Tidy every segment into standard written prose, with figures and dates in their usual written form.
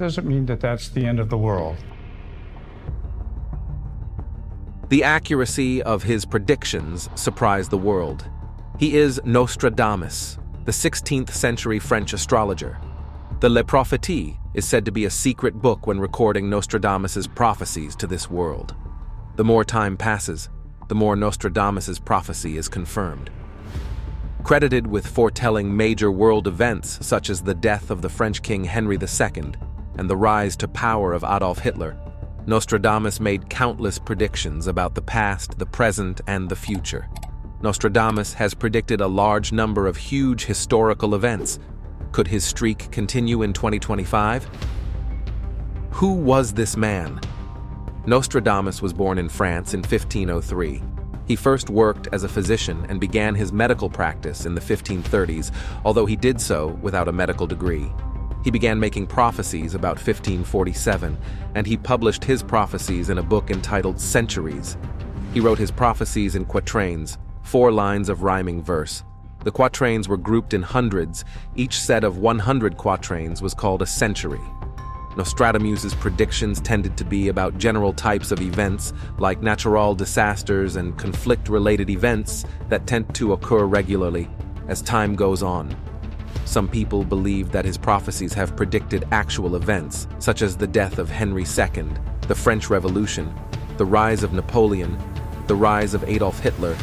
Doesn't mean that that's the end of the world. The accuracy of his predictions surprised the world. He is Nostradamus, the 16th century French astrologer. The Les Prophéties is said to be a secret book when recording Nostradamus's prophecies to this world. The more time passes, the more Nostradamus's prophecy is confirmed. Credited with foretelling major world events such as the death of the French King Henry II and the rise to power of Adolf Hitler, Nostradamus made countless predictions about the past, the present, and the future. Nostradamus has predicted a large number of huge historical events. Could his streak continue in 2025? Who was this man? Nostradamus was born in France in 1503. He first worked as a physician and began his medical practice in the 1530s, although he did so without a medical degree. He began making prophecies about 1547, and he published his prophecies in a book entitled Centuries. He wrote his prophecies in quatrains, 4 lines of rhyming verse. The quatrains were grouped in hundreds. Each set of 100 quatrains was called a century. Nostradamus's predictions tended to be about general types of events, like natural disasters and conflict-related events that tend to occur regularly as time goes on. Some people believe that his prophecies have predicted actual events, such as the death of Henry II, the French Revolution, the rise of Napoleon, the rise of Adolf Hitler.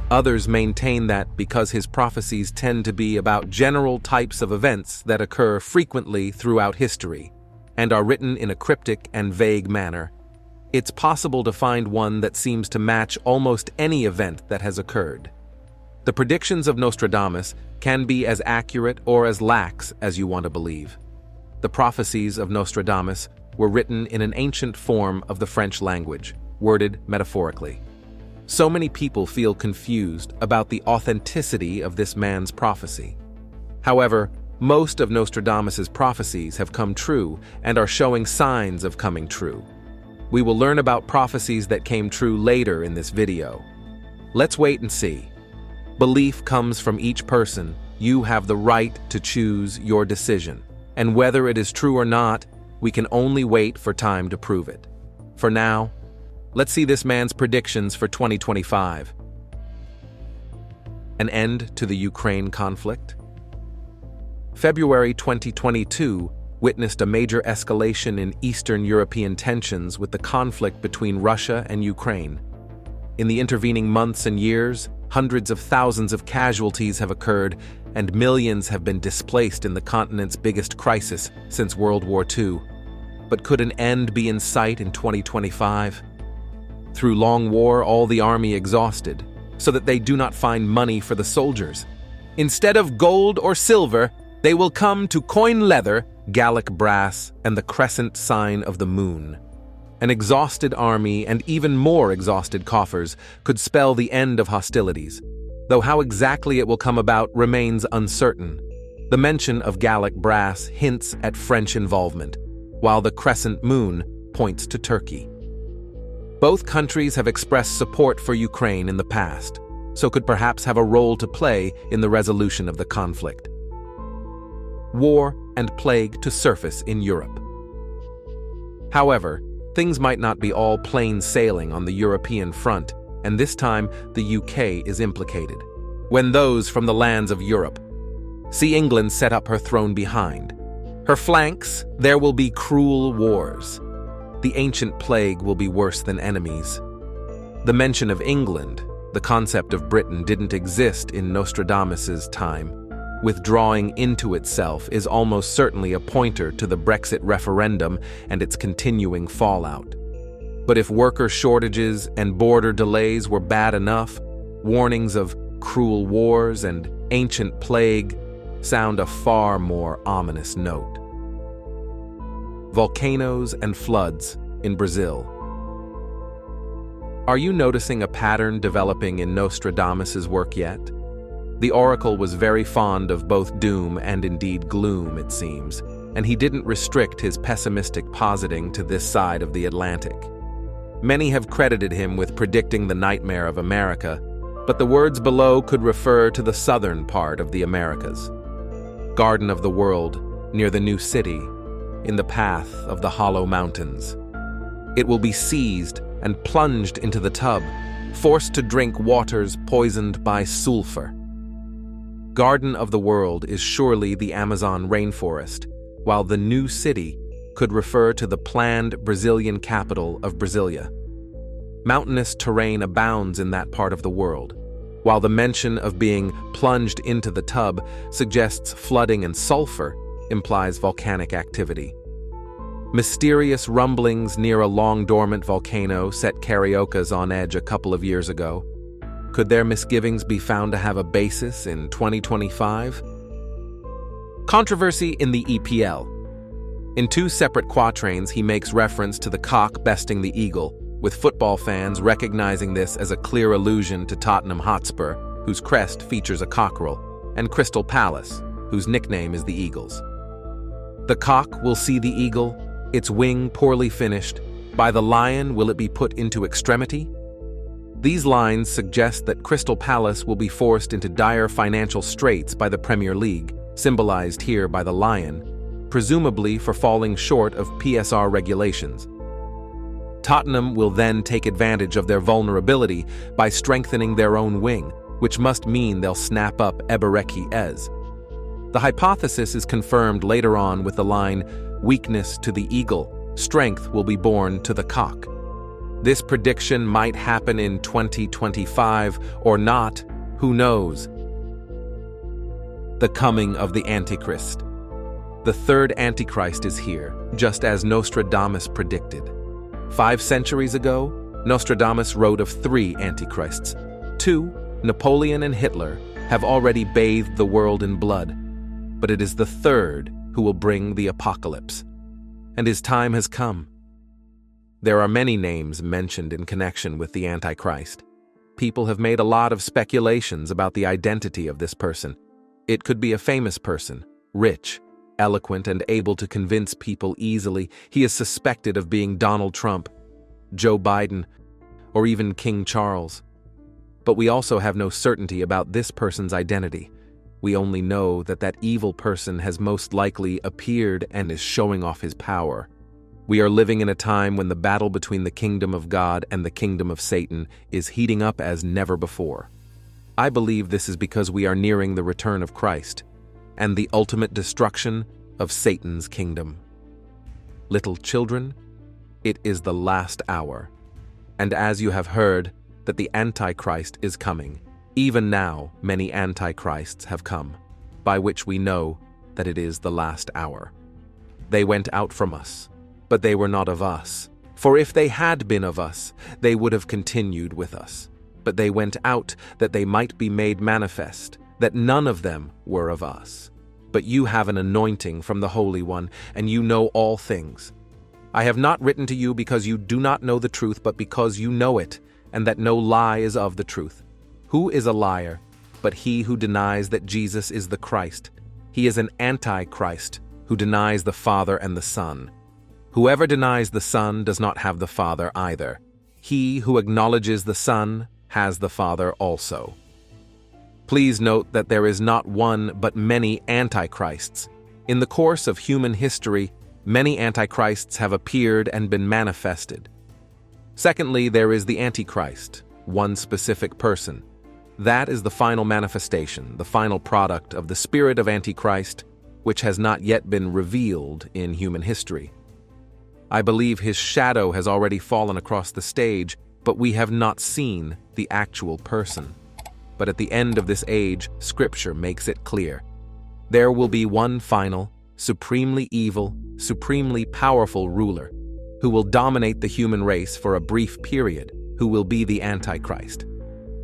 Others maintain that because his prophecies tend to be about general types of events that occur frequently throughout history and are written in a cryptic and vague manner, it's possible to find one that seems to match almost any event that has occurred. The predictions of Nostradamus can be as accurate or as lax as you want to believe. The prophecies of Nostradamus were written in an ancient form of the French language, worded metaphorically. So many people feel confused about the authenticity of this man's prophecy. However, most of Nostradamus's prophecies have come true and are showing signs of coming true. We will learn about prophecies that came true later in this video. Let's wait and see. Belief comes from each person. You have the right to choose your decision. And whether it is true or not, we can only wait for time to prove it. For now, let's see this man's predictions for 2025. An end to the Ukraine conflict? February 2022 witnessed a major escalation in Eastern European tensions with the conflict between Russia and Ukraine. In the intervening months and years, hundreds of thousands of casualties have occurred, and millions have been displaced in the continent's biggest crisis since World War II. But could an end be in sight in 2025? Through long war, all the army exhausted, so that they do not find money for the soldiers. Instead of gold or silver, they will come to coin leather, Gallic brass, and the crescent sign of the moon. An exhausted army and even more exhausted coffers could spell the end of hostilities, though how exactly it will come about remains uncertain. The mention of Gallic brass hints at French involvement, while the crescent moon points to Turkey. Both countries have expressed support for Ukraine in the past, so could perhaps have a role to play in the resolution of the conflict. War and plague to surface in Europe. However, things might not be all plain sailing on the European front, and this time the UK is implicated. When those from the lands of Europe see England set up her throne behind her flanks, there will be cruel wars. The ancient plague will be worse than enemies. The mention of England, the concept of Britain, didn't exist in Nostradamus's time. Withdrawing into itself is almost certainly a pointer to the Brexit referendum and its continuing fallout. But if worker shortages and border delays were bad enough, warnings of cruel wars and ancient plague sound a far more ominous note. Volcanoes and floods in Brazil. Are you noticing a pattern developing in Nostradamus's work yet? The oracle was very fond of both doom and indeed gloom, it seems, and he didn't restrict his pessimistic positing to this side of the Atlantic. Many have credited him with predicting the nightmare of America, but the words below could refer to the southern part of the Americas. Garden of the World, near the new city, in the path of the hollow mountains. It will be seized and plunged into the tub, forced to drink waters poisoned by sulfur. Garden of the world is surely the Amazon rainforest, while the new city could refer to the planned Brazilian capital of Brasilia. Mountainous terrain abounds in that part of the world, while the mention of being plunged into the tub suggests flooding and sulfur implies volcanic activity. Mysterious rumblings near a long-dormant volcano set Cariocas on edge a couple of years ago. Could their misgivings be found to have a basis in 2025? Controversy in the EPL. In two separate quatrains, he makes reference to the cock besting the eagle, with football fans recognizing this as a clear allusion to Tottenham Hotspur, whose crest features a cockerel, and Crystal Palace, whose nickname is the Eagles. The cock will see the eagle, its wing poorly finished. By the lion will it be put into extremity? These lines suggest that Crystal Palace will be forced into dire financial straits by the Premier League, symbolized here by the lion, presumably for falling short of PSR regulations. Tottenham will then take advantage of their vulnerability by strengthening their own wing, which must mean they'll snap up Ebereki Ez. The hypothesis is confirmed later on with the line, "Weakness to the eagle, strength will be born to the cock." This prediction might happen in 2025 or not, who knows? The coming of the Antichrist. The third Antichrist is here, just as Nostradamus predicted. 5 centuries ago, Nostradamus wrote of 3 Antichrists. 2, Napoleon and Hitler, have already bathed the world in blood, but it is the third who will bring the apocalypse. And his time has come. There are many names mentioned in connection with the Antichrist. People have made a lot of speculations about the identity of this person. It could be a famous person, rich, eloquent, and able to convince people easily. He is suspected of being Donald Trump, Joe Biden, or even King Charles. But we also have no certainty about this person's identity. We only know that that evil person has most likely appeared and is showing off his power. We are living in a time when the battle between the kingdom of God and the kingdom of Satan is heating up as never before. I believe this is because we are nearing the return of Christ and the ultimate destruction of Satan's kingdom. Little children, it is the last hour. And as you have heard that the Antichrist is coming, even now many Antichrists have come, by which we know that it is the last hour. They went out from us, but they were not of us. For if they had been of us, they would have continued with us. But they went out that they might be made manifest, that none of them were of us. But you have an anointing from the Holy One, and you know all things. I have not written to you because you do not know the truth, but because you know it, and that no lie is of the truth. Who is a liar, but he who denies that Jesus is the Christ? He is an antichrist who denies the Father and the Son. Whoever denies the Son does not have the Father either. He who acknowledges the Son has the Father also. Please note that there is not one but many antichrists. In the course of human history, many antichrists have appeared and been manifested. Secondly, there is the Antichrist, one specific person. That is the final manifestation, the final product of the spirit of Antichrist, which has not yet been revealed in human history. I believe his shadow has already fallen across the stage, but we have not seen the actual person. But at the end of this age, Scripture makes it clear. There will be one final, supremely evil, supremely powerful ruler who will dominate the human race for a brief period, who will be the Antichrist.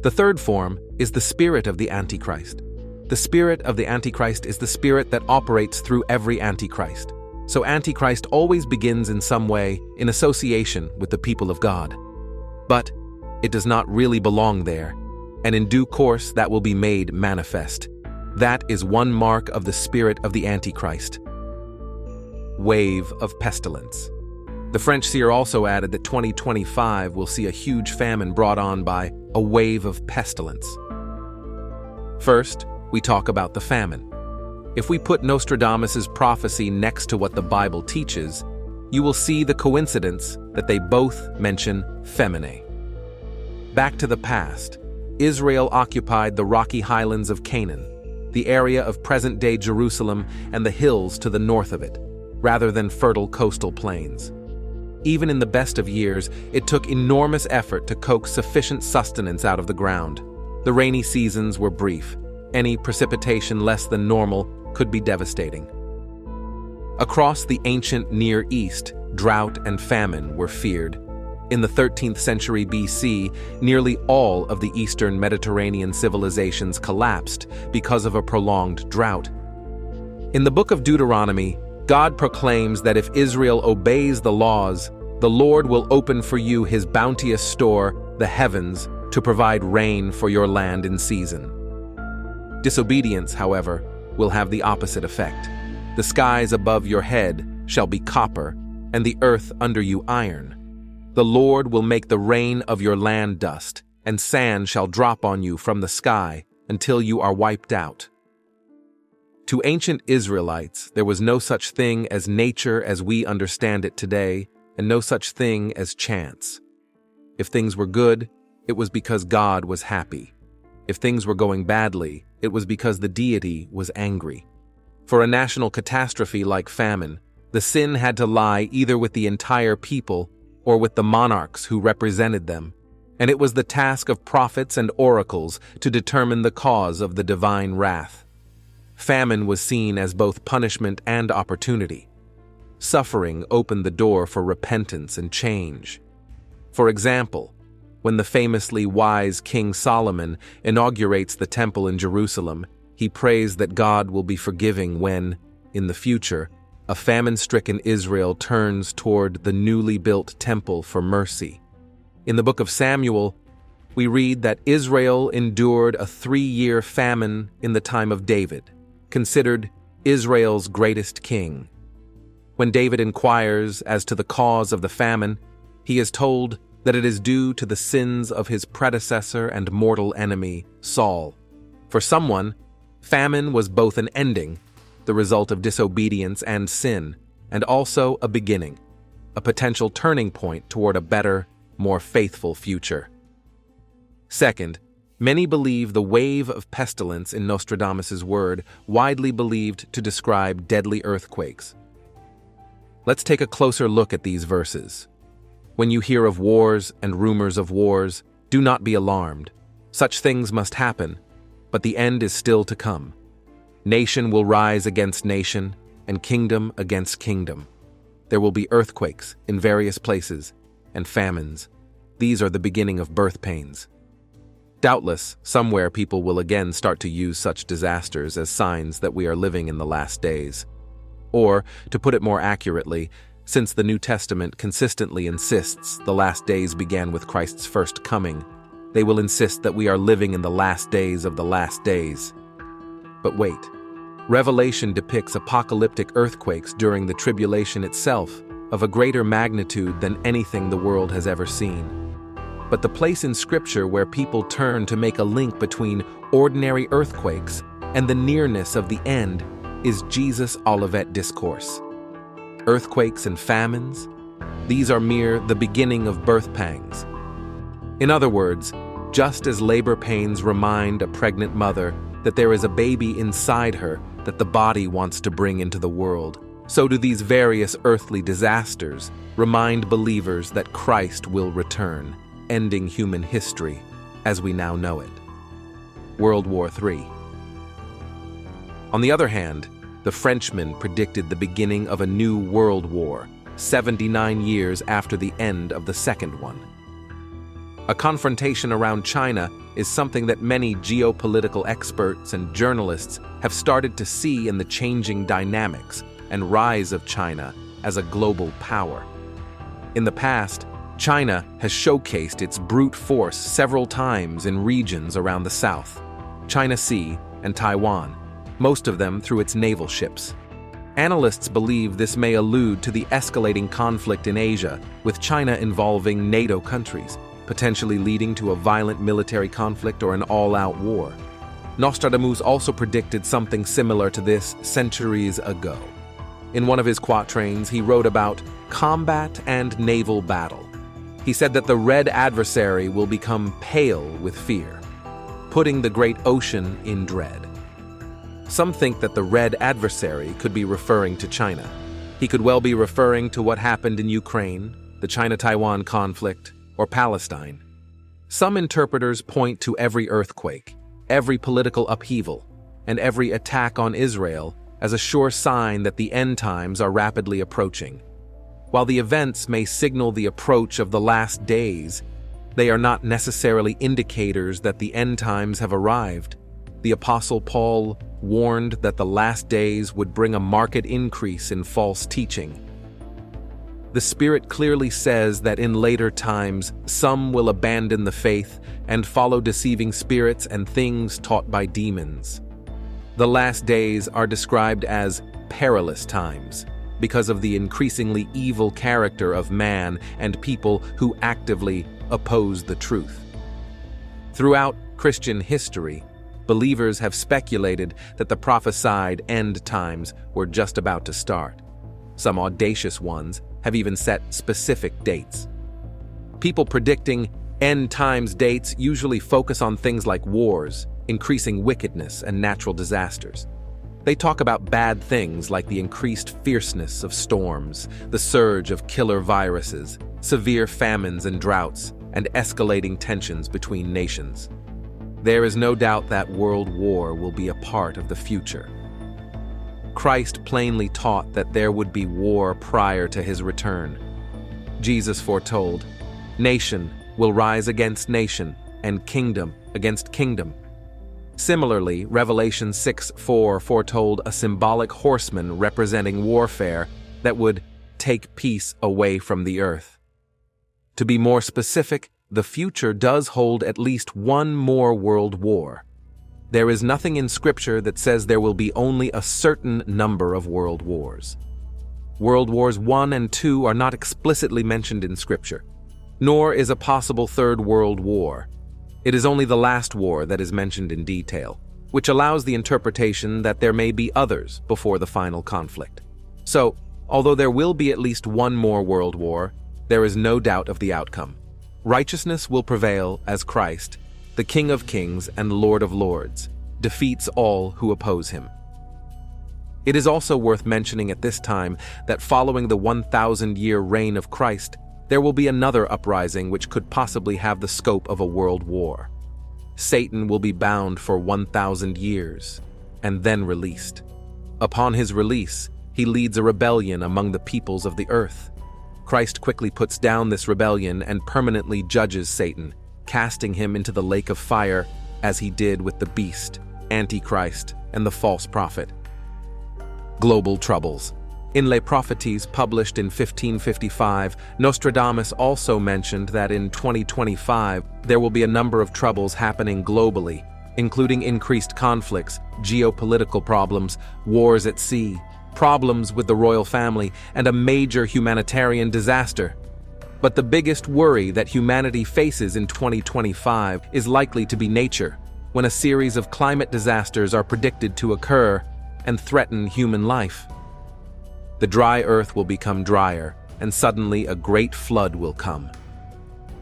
The third form is the spirit of the Antichrist. The spirit of the Antichrist is the spirit that operates through every Antichrist. So Antichrist always begins in some way in association with the people of God. But it does not really belong there, and in due course that will be made manifest. That is one mark of the spirit of the Antichrist. Wave of pestilence. The French seer also added that 2025 will see a huge famine brought on by a wave of pestilence. First, we talk about the famine. If we put Nostradamus' prophecy next to what the Bible teaches, you will see the coincidence that they both mention feminine. Back to the past, Israel occupied the rocky highlands of Canaan, the area of present-day Jerusalem and the hills to the north of it, rather than fertile coastal plains. Even in the best of years, it took enormous effort to coax sufficient sustenance out of the ground. The rainy seasons were brief. Any precipitation less than normal could be devastating. Across the ancient Near East, drought and famine were feared. In the 13th century BC, nearly all of the Eastern Mediterranean civilizations collapsed because of a prolonged drought. In the book of Deuteronomy, God proclaims that if Israel obeys the laws, the Lord will open for you his bounteous store, the heavens, to provide rain for your land in season. Disobedience, however, will have the opposite effect. The skies above your head shall be copper, and the earth under you iron. The Lord will make the rain of your land dust, and sand shall drop on you from the sky until you are wiped out. To ancient Israelites, there was no such thing as nature as we understand it today, and no such thing as chance. If things were good, it was because God was happy. If things were going badly, it was because the deity was angry. For a national catastrophe like famine, the sin had to lie either with the entire people or with the monarchs who represented them, and it was the task of prophets and oracles to determine the cause of the divine wrath. Famine was seen as both punishment and opportunity. Suffering opened the door for repentance and change. For example, when the famously wise King Solomon inaugurates the temple in Jerusalem, he prays that God will be forgiving when, in the future, a famine-stricken Israel turns toward the newly built temple for mercy. In the book of Samuel, we read that Israel endured a 3-year famine in the time of David, considered Israel's greatest king. When David inquires as to the cause of the famine, he is told that it is due to the sins of his predecessor and mortal enemy, Saul. For someone, famine was both an ending, the result of disobedience and sin, and also a beginning, a potential turning point toward a better, more faithful future. Second, many believe the wave of pestilence in Nostradamus' word, widely believed to describe deadly earthquakes. Let's take a closer look at these verses. When you hear of wars and rumors of wars, do not be alarmed. Such things must happen, but the end is still to come. Nation will rise against nation, and kingdom against kingdom. There will be earthquakes in various places, and famines. These are the beginning of birth pains. Doubtless, somewhere people will again start to use such disasters as signs that we are living in the last days. Or, to put it more accurately, since the New Testament consistently insists the last days began with Christ's first coming, they will insist that we are living in the last days of the last days. But wait. Revelation depicts apocalyptic earthquakes during the tribulation itself, of a greater magnitude than anything the world has ever seen. But the place in Scripture where people turn to make a link between ordinary earthquakes and the nearness of the end is Jesus' Olivet Discourse. Earthquakes and famines? These are mere the beginning of birth pangs. In other words, just as labor pains remind a pregnant mother that there is a baby inside her that the body wants to bring into the world, so do these various earthly disasters remind believers that Christ will return, ending human history as we now know it. World War III. On the other hand, the Frenchmen predicted the beginning of a new world war, 79 years after the end of the second one. A confrontation around China is something that many geopolitical experts and journalists have started to see in the changing dynamics and rise of China as a global power. In the past, China has showcased its brute force several times in regions around the South, China Sea and Taiwan, most of them through its naval ships. Analysts believe this may allude to the escalating conflict in Asia, with China involving NATO countries, potentially leading to a violent military conflict or an all-out war. Nostradamus also predicted something similar to this centuries ago. In one of his quatrains, he wrote about combat and naval battle. He said that the red adversary will become pale with fear, putting the great ocean in dread. Some think that the red adversary could be referring to China. He could well be referring to what happened in Ukraine, the China-Taiwan conflict, or Palestine. Some interpreters point to every earthquake, every political upheaval, and every attack on Israel as a sure sign that the end times are rapidly approaching. While the events may signal the approach of the last days, they are not necessarily indicators that the end times have arrived. The Apostle Paul warned that the last days would bring a marked increase in false teaching. The Spirit clearly says that in later times some will abandon the faith and follow deceiving spirits and things taught by demons. The last days are described as perilous times because of the increasingly evil character of man and people who actively oppose the truth. Throughout Christian history, believers have speculated that the prophesied end times were just about to start. Some audacious ones have even set specific dates. People predicting end times dates usually focus on things like wars, increasing wickedness, and natural disasters. They talk about bad things like the increased fierceness of storms, the surge of killer viruses, severe famines and droughts, and escalating tensions between nations. There is no doubt that world war will be a part of the future. Christ plainly taught that there would be war prior to his return. Jesus foretold, "Nation will rise against nation, and kingdom against kingdom." Similarly, Revelation 6:4 foretold a symbolic horseman representing warfare that would take peace away from the earth. To be more specific, the future does hold at least one more world war. There is nothing in Scripture that says there will be only a certain number of world wars. World Wars I and II are not explicitly mentioned in Scripture, nor is a possible third world war. It is only the last war that is mentioned in detail, which allows the interpretation that there may be others before the final conflict. So, although there will be at least one more world war, there is no doubt of the outcome. Righteousness will prevail as Christ, the King of Kings and Lord of Lords, defeats all who oppose him. It is also worth mentioning at this time that following the 1,000-year reign of Christ, there will be another uprising which could possibly have the scope of a world war. Satan will be bound for 1,000 years, and then released. Upon his release, he leads a rebellion among the peoples of the earth. Christ quickly puts down this rebellion and permanently judges Satan, casting him into the lake of fire as he did with the beast, Antichrist, and the false prophet. Global troubles. In Les Prophéties, published in 1555, Nostradamus also mentioned that in 2025 there will be a number of troubles happening globally, including increased conflicts, geopolitical problems, wars at sea, problems with the royal family, and a major humanitarian disaster. But the biggest worry that humanity faces in 2025 is likely to be nature, when a series of climate disasters are predicted to occur and threaten human life. The dry earth will become drier, and suddenly a great flood will come.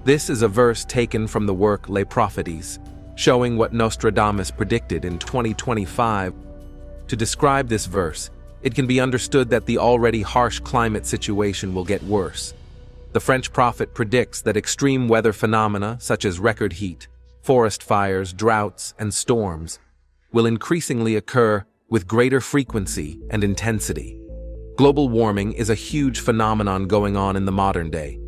This is a verse taken from the work Les Prophéties, showing what Nostradamus predicted in 2025. To describe this verse, it can be understood that the already harsh climate situation will get worse. The French prophet predicts that extreme weather phenomena such as record heat, forest fires, droughts, and storms will increasingly occur with greater frequency and intensity. Global warming is a huge phenomenon going on in the modern day.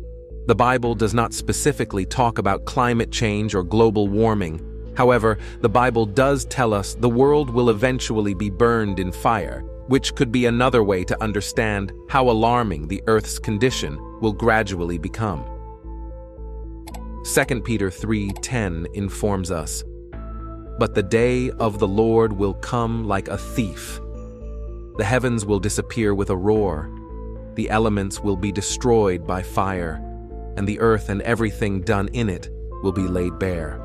The Bible does not specifically talk about climate change or global warming. However, the Bible does tell us the world will eventually be burned in fire, which could be another way to understand how alarming the Earth's condition will gradually become. 2 Peter 3:10 informs us, "But the day of the Lord will come like a thief. The heavens will disappear with a roar, the elements will be destroyed by fire, and the earth and everything done in it will be laid bare."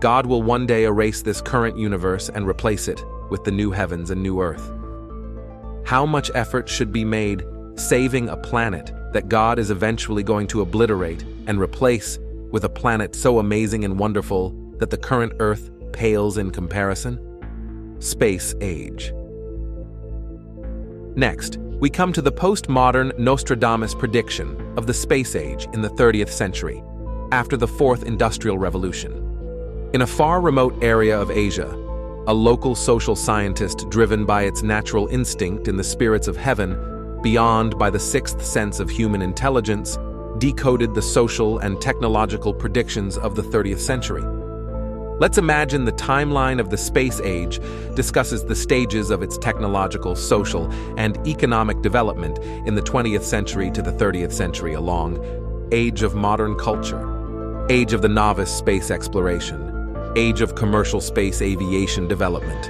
God will one day erase this current universe and replace it with the new heavens and new earth. How much effort should be made saving a planet that God is eventually going to obliterate and replace with a planet so amazing and wonderful that the current Earth pales in comparison? Space age. Next, we come to the postmodern Nostradamus prediction of the space age in the 30th century, after the Fourth Industrial Revolution. In a far remote area of Asia, a local social scientist driven by its natural instinct in the spirits of heaven, beyond by the sixth sense of human intelligence, decoded the social and technological predictions of the 30th century. Let's imagine the timeline of the space age discusses the stages of its technological, social, and economic development in the 20th century to the 30th century along age of modern culture, age of the novice space exploration, age of commercial space aviation development,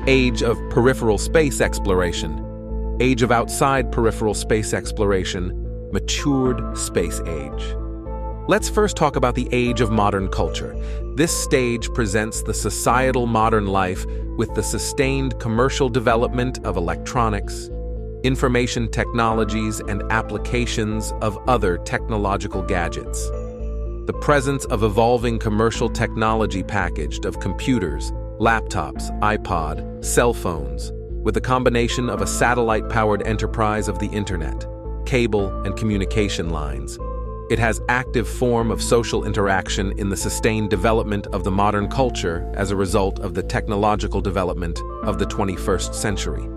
age of peripheral space exploration, age of outside peripheral space exploration, matured space age. Let's first talk about the age of modern culture. This stage presents the societal modern life with the sustained commercial development of electronics, information technologies, and applications of other technological gadgets. The presence of evolving commercial technology packaged of computers, laptops, iPod, cell phones, with a combination of a satellite-powered enterprise of the internet, cable, and communication lines. It has active form of social interaction in the sustained development of the modern culture as a result of the technological development of the 21st century.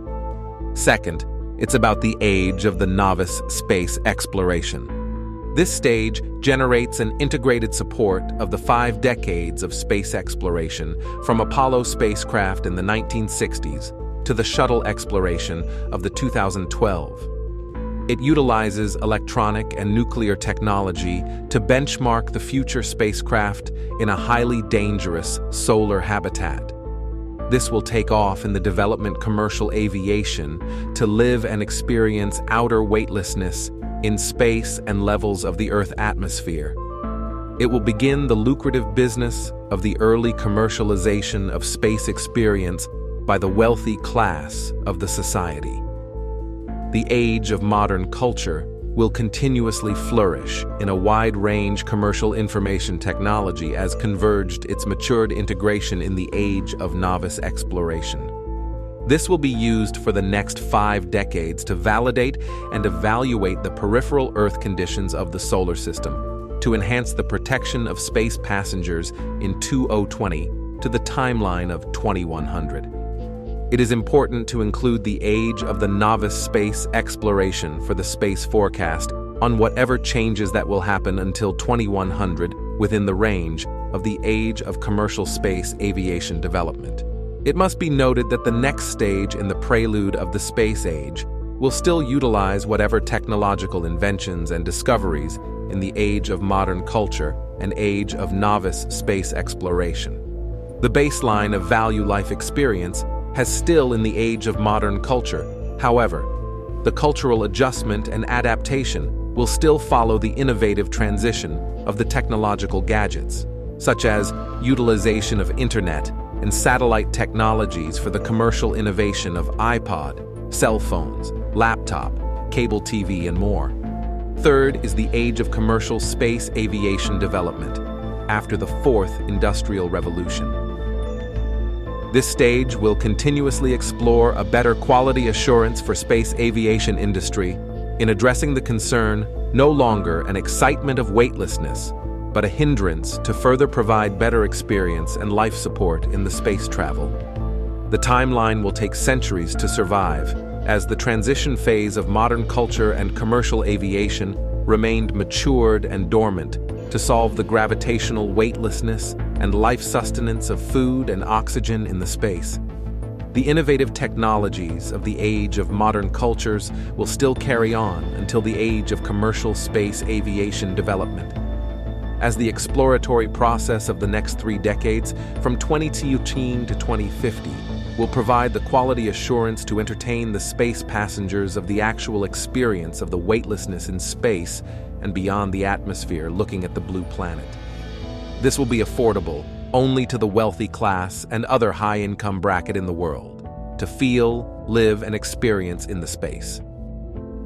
Second, it's about the age of the novice space exploration. This stage generates an integrated support of the 5 decades of space exploration from Apollo spacecraft in the 1960s to the shuttle exploration of the 2012. It utilizes electronic and nuclear technology to benchmark the future spacecraft in a highly dangerous solar habitat. This will take off in the development commercial aviation to live and experience outer weightlessness in space and levels of the Earth atmosphere. It will begin the lucrative business of the early commercialization of space experience by the wealthy class of the society. The age of modern culture will continuously flourish in a wide-range commercial information technology as converged its matured integration in the age of novice exploration. This will be used for the next 5 decades to validate and evaluate the peripheral Earth conditions of the solar system, to enhance the protection of space passengers in 2020 to the timeline of 2100. It is important to include the age of the novice space exploration for the space forecast on whatever changes that will happen until 2100 within the range of the age of commercial space aviation development. It must be noted that the next stage in the prelude of the space age will still utilize whatever technological inventions and discoveries in the age of modern culture and age of novice space exploration. The baseline of value life experience has still in the age of modern culture. However, the cultural adjustment and adaptation will still follow the innovative transition of the technological gadgets, such as utilization of internet and satellite technologies for the commercial innovation of iPod, cell phones, laptop, cable TV, and more. Third is the age of commercial space aviation development, after the Fourth Industrial Revolution. This stage will continuously explore a better quality assurance for space aviation industry in addressing the concern no longer an excitement of weightlessness, but a hindrance to further provide better experience and life support in the space travel. The timeline will take centuries to survive, as the transition phase of modern culture and commercial aviation remained matured and dormant to solve the gravitational weightlessness and life sustenance of food and oxygen in the space. The innovative technologies of the age of modern cultures will still carry on until the age of commercial space aviation development. As the exploratory process of the next 3 decades, from 2018 to 2050, will provide the quality assurance to entertain the space passengers of the actual experience of the weightlessness in space and beyond the atmosphere looking at the blue planet. This will be affordable, only to the wealthy class and other high-income bracket in the world, to feel, live, and experience in the space.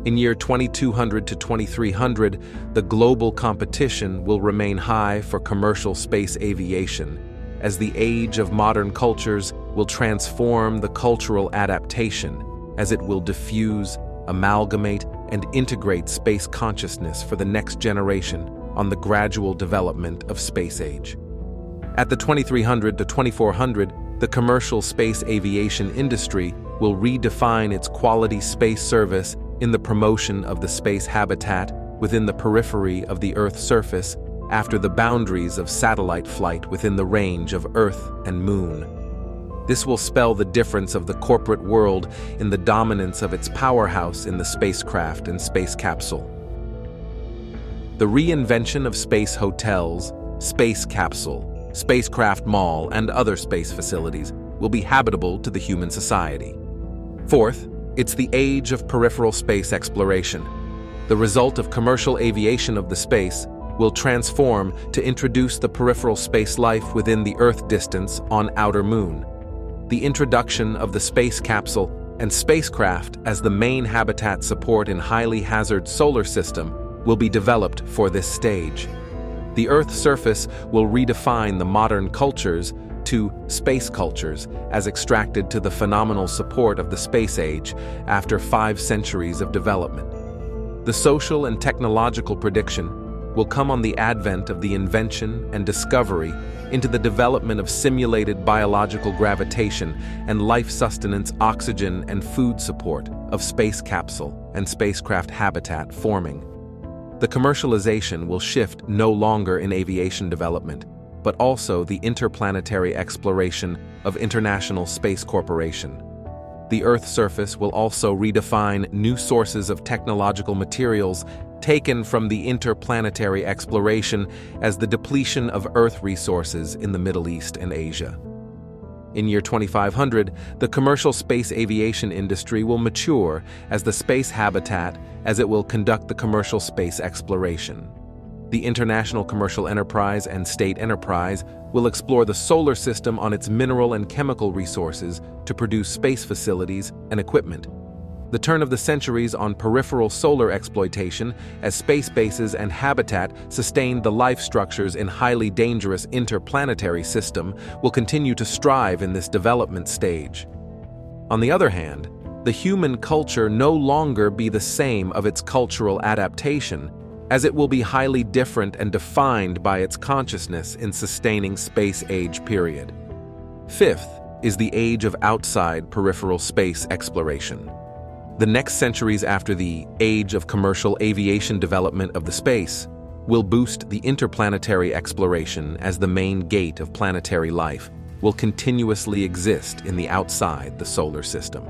In year 2200 to 2300, the global competition will remain high for commercial space aviation, as the age of modern cultures will transform the cultural adaptation, as it will diffuse, amalgamate, and integrate space consciousness for the next generation on the gradual development of space age. At the 2300 to 2400, the commercial space aviation industry will redefine its quality space service in the promotion of the space habitat within the periphery of the Earth's surface after the boundaries of satellite flight within the range of Earth and Moon. This will spell the difference of the corporate world in the dominance of its powerhouse in the spacecraft and space capsule. The reinvention of space hotels, space capsule, spacecraft mall, and other space facilities will be habitable to the human society. Fourth, it's the age of peripheral space exploration. The result of commercial aviation of the space will transform to introduce the peripheral space life within the Earth distance on outer Moon. The introduction of the space capsule and spacecraft as the main habitat support in highly hazard solar system will be developed for this stage. The Earth's surface will redefine the modern cultures to space cultures as extracted to the phenomenal support of the space age after 5 centuries of development. The social and technological prediction will come on the advent of the invention and discovery into the development of simulated biological gravitation and life sustenance oxygen and food support of space capsule and spacecraft habitat forming. The commercialization will shift no longer in aviation development, but also the interplanetary exploration of International Space Corporation. The Earth's surface will also redefine new sources of technological materials taken from the interplanetary exploration as the depletion of Earth resources in the Middle East and Asia. In year 2500, the commercial space aviation industry will mature as the space habitat as it will conduct the commercial space exploration. The international commercial enterprise and state enterprise will explore the solar system on its mineral and chemical resources to produce space facilities and equipment. The turn of the centuries on peripheral solar exploitation as space bases and habitat sustain the life structures in highly dangerous interplanetary system will continue to strive in this development stage. On the other hand, the human culture no longer be the same of its cultural adaptation, as it will be highly different and defined by its consciousness in sustaining space age period. Fifth is the age of outside peripheral space exploration. The next centuries after the age of commercial aviation development of the space will boost the interplanetary exploration as the main gate of planetary life will continuously exist in the outside the solar system.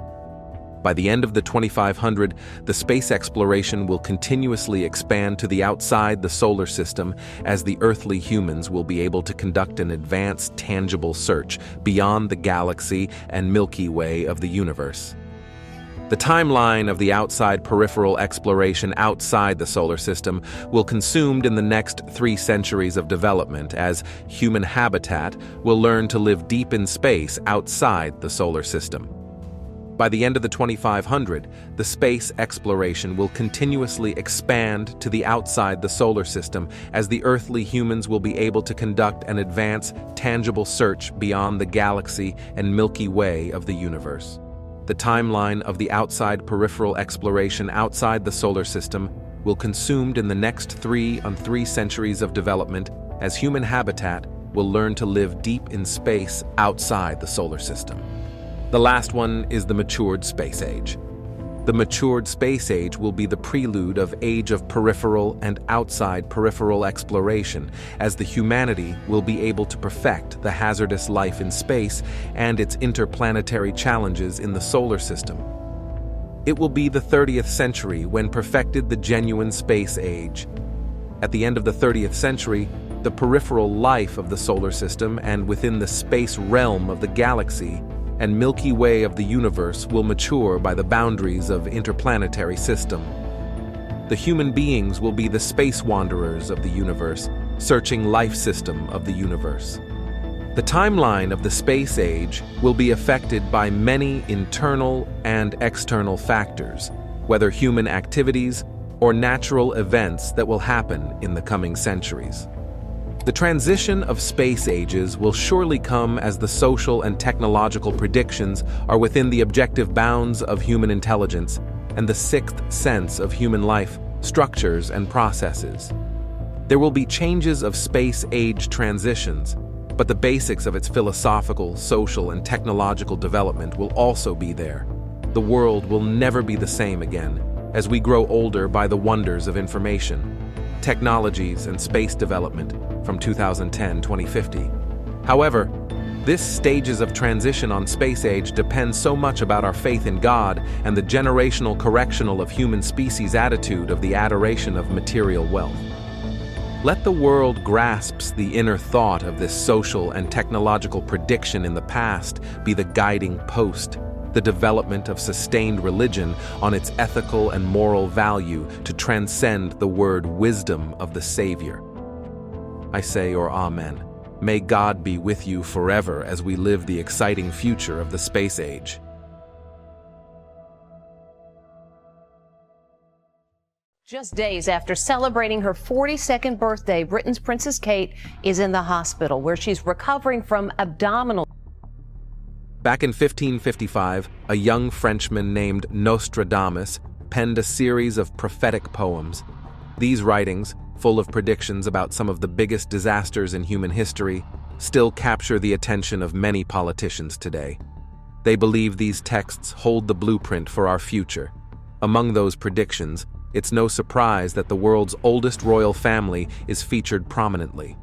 By the end of the 2500, the space exploration will continuously expand to the outside the solar system as the earthly humans will be able to conduct an advanced, tangible search beyond the galaxy and Milky Way of the universe. The timeline of the outside peripheral exploration outside the solar system will consumed in the next 3 centuries of development as human habitat will learn to live deep in space outside the solar system. By the end of the 2500, the space exploration will continuously expand to the outside the solar system as the earthly humans will be able to conduct an advanced, tangible search beyond the galaxy and Milky Way of the universe. The timeline of the outside peripheral exploration outside the solar system will consumed in the next 3 centuries of development as human habitat will learn to live deep in space outside the solar system. The last one is the matured space age. The matured space age will be the prelude of age of peripheral and outside peripheral exploration, as the humanity will be able to perfect the hazardous life in space and its interplanetary challenges in the solar system. It will be the 30th century when perfected the genuine space age. At the end of the 30th century, the peripheral life of the solar system and within the space realm of the galaxy and Milky Way of the universe will mature by the boundaries of interplanetary system. The human beings will be the space wanderers of the universe, searching life system of the universe. The timeline of the space age will be affected by many internal and external factors, whether human activities or natural events that will happen in the coming centuries. The transition of space ages will surely come as the social and technological predictions are within the objective bounds of human intelligence and the sixth sense of human life, structures, and processes. There will be changes of space age transitions, but the basics of its philosophical, social, and technological development will also be there. The world will never be the same again, as we grow older by the wonders of information, technologies, and space development from 2010-2050. However, this stages of transition on space age depends so much about our faith in God and the generational correctional of human species attitude of the adoration of material wealth. Let the world grasps the inner thought of this social and technological prediction in the past be the guiding post, the development of sustained religion on its ethical and moral value to transcend the word wisdom of the Savior. I say, or Amen. May God be with you forever as we live the exciting future of the space age. Just days after celebrating her 42nd birthday, Britain's Princess Kate is in the hospital where she's recovering from abdominal. Back in 1555, a young Frenchman named Nostradamus penned a series of prophetic poems. These writings, full of predictions about some of the biggest disasters in human history, still capture the attention of many politicians today. They believe these texts hold the blueprint for our future. Among those predictions, it's no surprise that the world's oldest royal family is featured prominently.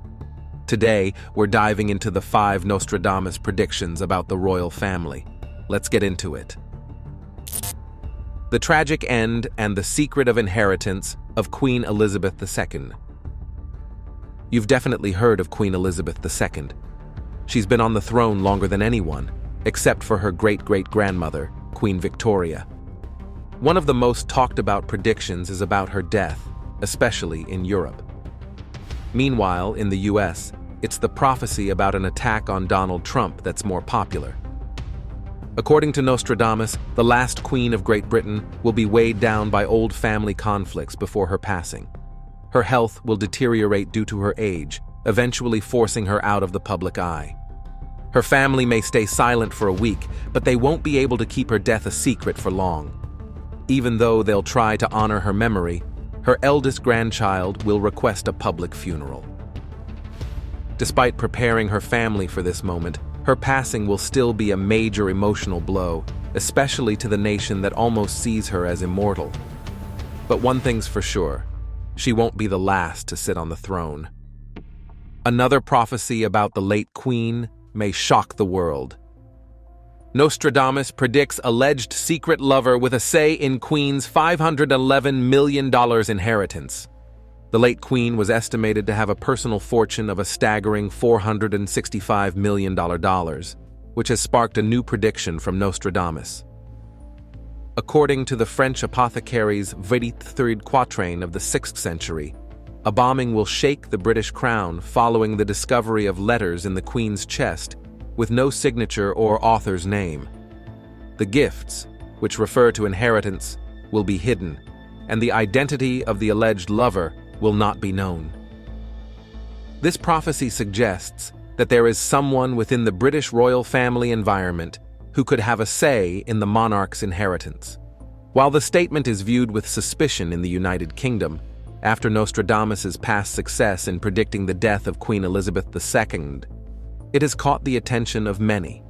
Today, we're diving into the 5 Nostradamus predictions about the royal family. Let's get into it. The tragic end and the secret of inheritance of Queen Elizabeth II. You've definitely heard of Queen Elizabeth II. She's been on the throne longer than anyone, except for her great-great-grandmother, Queen Victoria. One of the most talked about predictions is about her death, especially in Europe. Meanwhile, in the US, it's the prophecy about an attack on Donald Trump that's more popular. According to Nostradamus, the last queen of Great Britain will be weighed down by old family conflicts before her passing. Her health will deteriorate due to her age, eventually forcing her out of the public eye. Her family may stay silent for a week, but they won't be able to keep her death a secret for long. Even though they'll try to honor her memory, her eldest grandchild will request a public funeral. Despite preparing her family for this moment, her passing will still be a major emotional blow, especially to the nation that almost sees her as immortal. But one thing's for sure, she won't be the last to sit on the throne. Another prophecy about the late queen may shock the world. Nostradamus predicts alleged secret lover with a say in Queen's $511 million inheritance. The late Queen was estimated to have a personal fortune of a staggering $465 million, which has sparked a new prediction from Nostradamus. According to the French apothecary's 23rd quatrain of the 6th century, a bombing will shake the British crown following the discovery of letters in the Queen's chest with no signature or author's name. The gifts, which refer to inheritance, will be hidden, and the identity of the alleged lover will not be known. This prophecy suggests that there is someone within the British royal family environment who could have a say in the monarch's inheritance. While the statement is viewed with suspicion in the United Kingdom, after Nostradamus's past success in predicting the death of Queen Elizabeth II, it has caught the attention of many.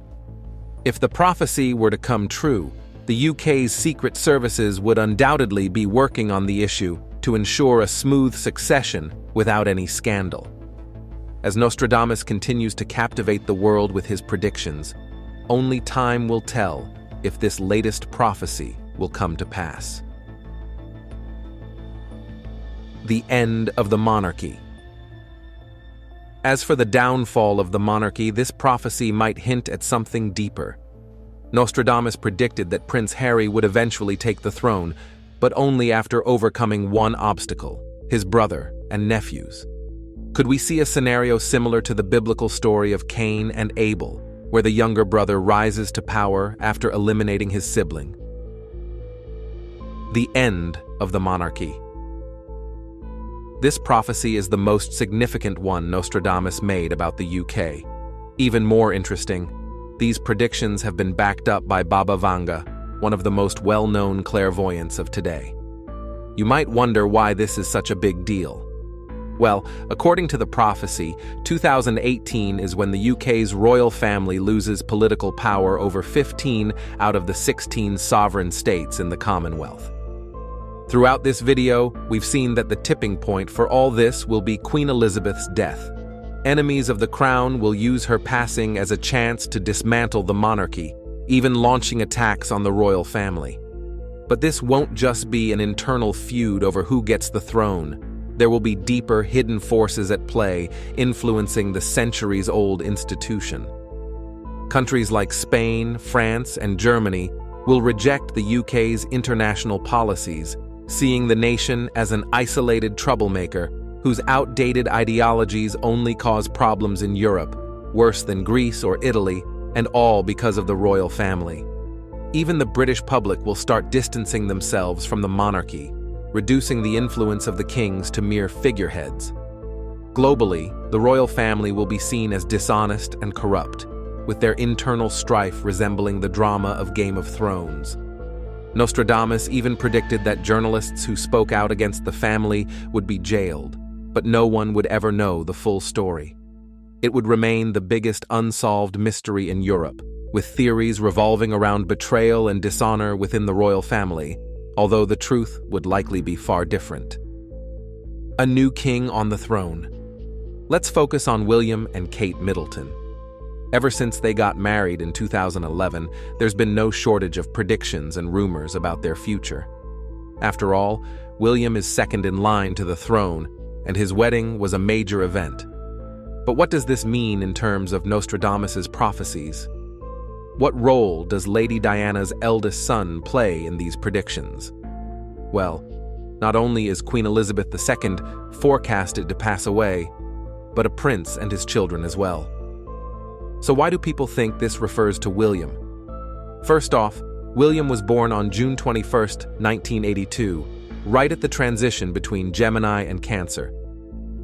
If the prophecy were to come true, the UK's secret services would undoubtedly be working on the issue to ensure a smooth succession without any scandal. As Nostradamus continues to captivate the world with his predictions, only time will tell if this latest prophecy will come to pass. The end of the monarchy. As for the downfall of the monarchy, this prophecy might hint at something deeper. Nostradamus predicted that Prince Harry would eventually take the throne, but only after overcoming one obstacle: his brother and nephews. Could we see a scenario similar to the biblical story of Cain and Abel, where the younger brother rises to power after eliminating his sibling? The end of the monarchy. This prophecy is the most significant one Nostradamus made about the UK. Even more interesting, these predictions have been backed up by Baba Vanga, one of the most well-known clairvoyants of today. You might wonder why this is such a big deal. Well, according to the prophecy, 2018 is when the UK's royal family loses political power over 15 out of the 16 sovereign states in the Commonwealth. Throughout this video, we've seen that the tipping point for all this will be Queen Elizabeth's death. Enemies of the crown will use her passing as a chance to dismantle the monarchy, even launching attacks on the royal family. But this won't just be an internal feud over who gets the throne. There will be deeper, hidden forces at play, influencing the centuries-old institution. Countries like Spain, France, and Germany will reject the UK's international policies, seeing the nation as an isolated troublemaker whose outdated ideologies only cause problems in Europe, worse than Greece or Italy, and all because of the royal family. Even the British public will start distancing themselves from the monarchy, reducing the influence of the kings to mere figureheads. Globally, the royal family will be seen as dishonest and corrupt, with their internal strife resembling the drama of Game of Thrones. Nostradamus even predicted that journalists who spoke out against the family would be jailed, but no one would ever know the full story. It would remain the biggest unsolved mystery in Europe, with theories revolving around betrayal and dishonor within the royal family, although the truth would likely be far different. A new king on the throne. Let's focus on William and Kate Middleton. Ever since they got married in 2011, there's been no shortage of predictions and rumors about their future. After all, William is second in line to the throne, and his wedding was a major event. But what does this mean in terms of Nostradamus's prophecies? What role does Lady Diana's eldest son play in these predictions? Well, not only is Queen Elizabeth II forecasted to pass away, but a prince and his children as well. So why do people think this refers to William? First off, William was born on June 21, 1982, right at the transition between Gemini and Cancer.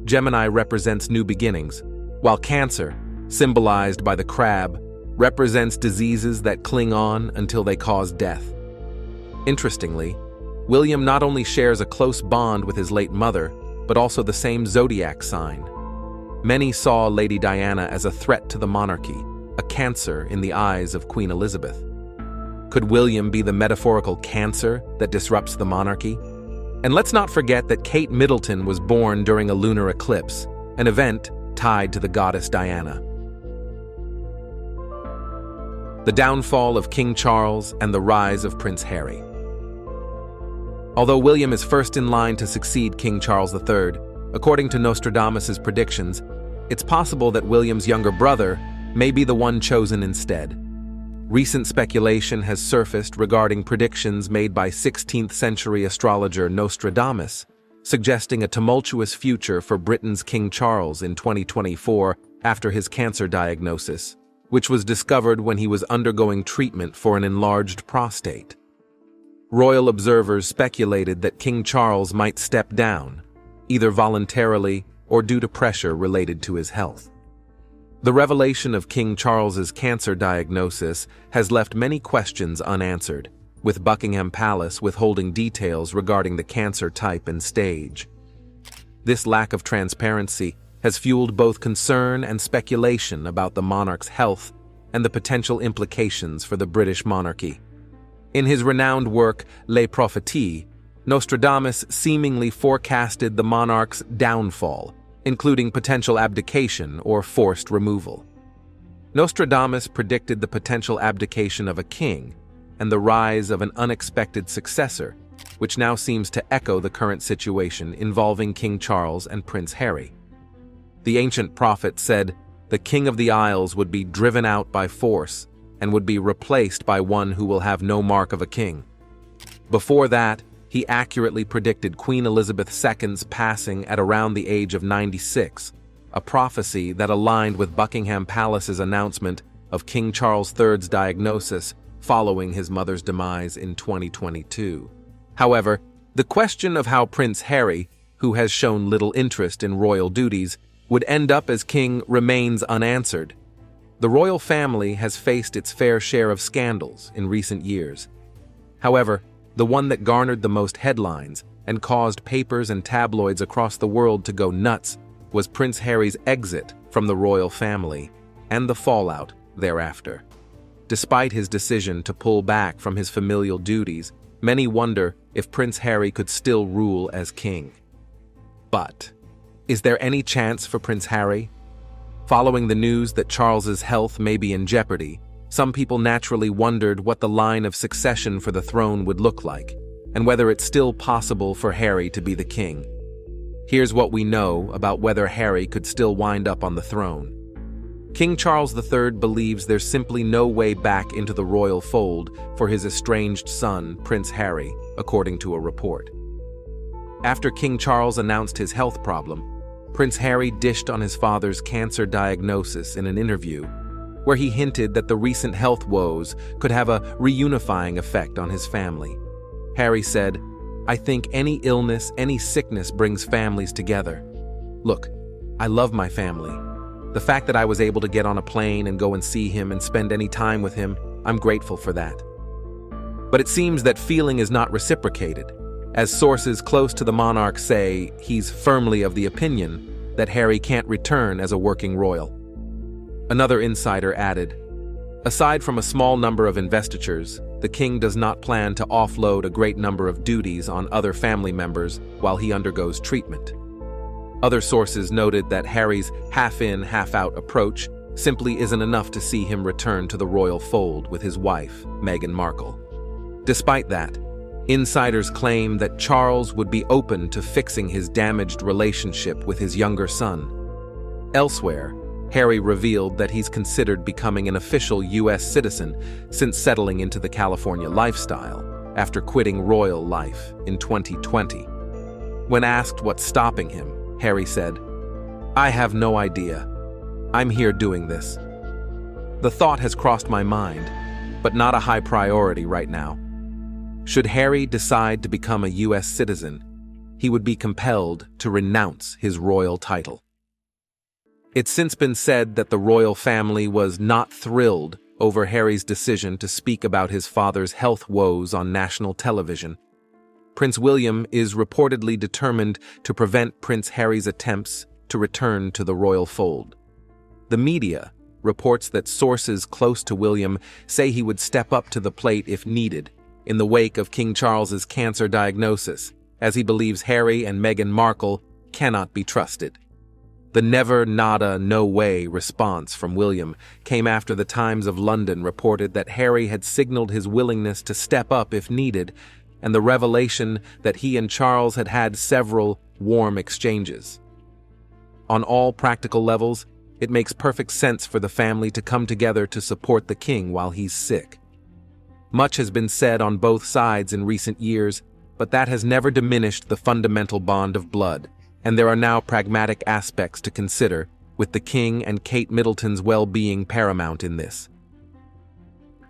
Gemini represents new beginnings, while Cancer, symbolized by the crab, represents diseases that cling on until they cause death. Interestingly, William not only shares a close bond with his late mother, but also the same zodiac sign. Many saw Lady Diana as a threat to the monarchy, a cancer in the eyes of Queen Elizabeth. Could William be the metaphorical cancer that disrupts the monarchy? And let's not forget that Kate Middleton was born during a lunar eclipse, an event tied to the goddess Diana. The downfall of King Charles and the rise of Prince Harry. Although William is first in line to succeed King Charles III, according to Nostradamus's predictions, it's possible that William's younger brother may be the one chosen instead. Recent speculation has surfaced regarding predictions made by 16th century astrologer Nostradamus, suggesting a tumultuous future for Britain's King Charles in 2024 after his cancer diagnosis, which was discovered when he was undergoing treatment for an enlarged prostate. Royal observers speculated that King Charles might step down, either voluntarily or due to pressure related to his health. The revelation of King Charles's cancer diagnosis has left many questions unanswered, with Buckingham Palace withholding details regarding the cancer type and stage. This lack of transparency has fueled both concern and speculation about the monarch's health and the potential implications for the British monarchy. In his renowned work, Les Prophéties, Nostradamus seemingly forecasted the monarch's downfall, including potential abdication or forced removal. Nostradamus predicted the potential abdication of a king and the rise of an unexpected successor, which now seems to echo the current situation involving King Charles and Prince Harry. The ancient prophet said the King of the Isles would be driven out by force and would be replaced by one who will have no mark of a king. Before that, he accurately predicted Queen Elizabeth II's passing at around the age of 96, a prophecy that aligned with Buckingham Palace's announcement of King Charles III's diagnosis following his mother's demise in 2022. However, the question of how Prince Harry, who has shown little interest in royal duties, would end up as king remains unanswered. The royal family has faced its fair share of scandals in recent years. However, the one that garnered the most headlines and caused papers and tabloids across the world to go nuts was Prince Harry's exit from the royal family and the fallout thereafter. Despite his decision to pull back from his familial duties, many wonder if Prince Harry could still rule as king. But, is there any chance for Prince Harry? Following the news that Charles's health may be in jeopardy, some people naturally wondered what the line of succession for the throne would look like, and whether it's still possible for Harry to be the king. Here's what we know about whether Harry could still wind up on the throne. King Charles III believes there's simply no way back into the royal fold for his estranged son, Prince Harry, according to a report. After King Charles announced his health problem, Prince Harry dished on his father's cancer diagnosis in an interview, where he hinted that the recent health woes could have a reunifying effect on his family. Harry said, "I think any illness, any sickness brings families together. Look, I love my family. The fact that I was able to get on a plane and go and see him and spend any time with him, I'm grateful for that." But it seems that feeling is not reciprocated, as sources close to the monarch say he's firmly of the opinion that Harry can't return as a working royal. Another insider added, "Aside from a small number of investitures, the king does not plan to offload a great number of duties on other family members while he undergoes treatment." Other sources noted that Harry's half-in, half-out approach simply isn't enough to see him return to the royal fold with his wife, Meghan Markle. Despite that, insiders claim that Charles would be open to fixing his damaged relationship with his younger son. Elsewhere, Harry revealed that he's considered becoming an official U.S. citizen since settling into the California lifestyle after quitting royal life in 2020. When asked what's stopping him, Harry said, "I have no idea. I'm here doing this. The thought has crossed my mind, but not a high priority right now." Should Harry decide to become a U.S. citizen, he would be compelled to renounce his royal title. It's since been said that the royal family was not thrilled over Harry's decision to speak about his father's health woes on national television. Prince William is reportedly determined to prevent Prince Harry's attempts to return to the royal fold. The media reports that sources close to William say he would step up to the plate if needed in the wake of King Charles's cancer diagnosis, as he believes Harry and Meghan Markle cannot be trusted. The never, nada, no way response from William came after the Times of London reported that Harry had signaled his willingness to step up if needed, and the revelation that he and Charles had had several warm exchanges. On all practical levels, it makes perfect sense for the family to come together to support the king while he's sick. Much has been said on both sides in recent years, but that has never diminished the fundamental bond of blood, and there are now pragmatic aspects to consider, with the king and Kate Middleton's well-being paramount in this.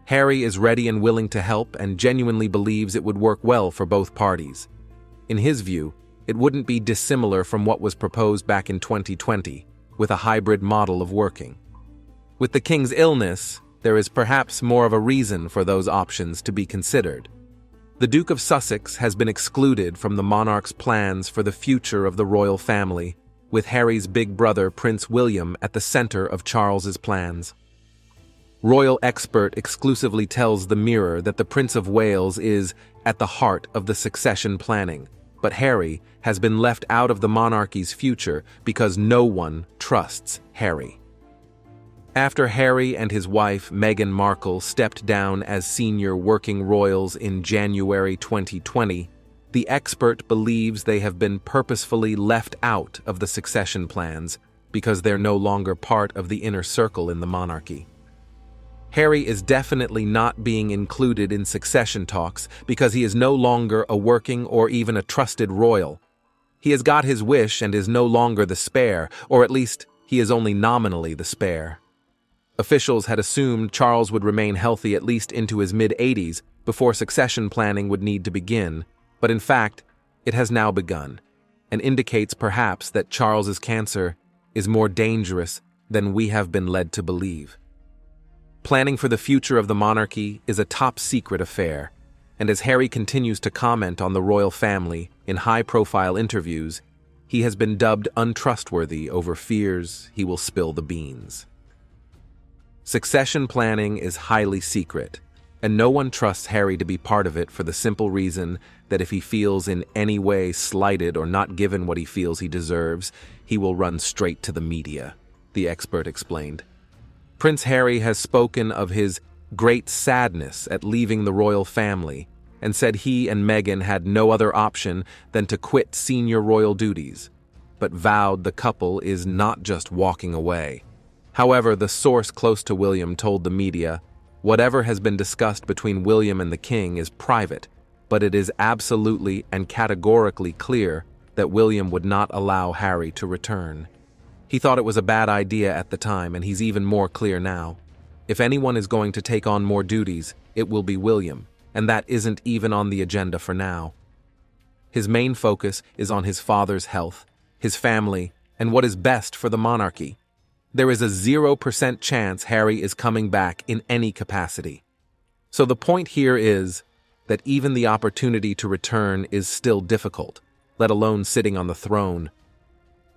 Harry is ready and willing to help and genuinely believes it would work well for both parties. In his view, it wouldn't be dissimilar from what was proposed back in 2020, with a hybrid model of working. With the king's illness, there is perhaps more of a reason for those options to be considered. The Duke of Sussex has been excluded from the monarch's plans for the future of the royal family, with Harry's big brother Prince William at the center of Charles's plans. Royal expert exclusively tells the Mirror that the Prince of Wales is at the heart of the succession planning, but Harry has been left out of the monarchy's future because no one trusts Harry. After Harry and his wife Meghan Markle stepped down as senior working royals in January 2020, the expert believes they have been purposefully left out of the succession plans because they're no longer part of the inner circle in the monarchy. Harry is definitely not being included in succession talks because he is no longer a working or even a trusted royal. He has got his wish and is no longer the spare, or at least he is only nominally the spare. Officials had assumed Charles would remain healthy at least into his mid-80s before succession planning would need to begin, but in fact, it has now begun, and indicates perhaps that Charles's cancer is more dangerous than we have been led to believe. Planning for the future of the monarchy is a top-secret affair, and as Harry continues to comment on the royal family in high-profile interviews, he has been dubbed untrustworthy over fears he will spill the beans. Succession planning is highly secret, and no one trusts Harry to be part of it for the simple reason that if he feels in any way slighted or not given what he feels he deserves, he will run straight to the media, the expert explained. Prince Harry has spoken of his great sadness at leaving the royal family and said he and Meghan had no other option than to quit senior royal duties, but vowed the couple is not just walking away. However, the source close to William told the media, "Whatever has been discussed between William and the king is private, but it is absolutely and categorically clear that William would not allow Harry to return." He thought it was a bad idea at the time, and he's even more clear now. If anyone is going to take on more duties, it will be William, and that isn't even on the agenda for now. His main focus is on his father's health, his family, and what is best for the monarchy. There is a 0% chance Harry is coming back in any capacity. So the point here is that even the opportunity to return is still difficult, let alone sitting on the throne.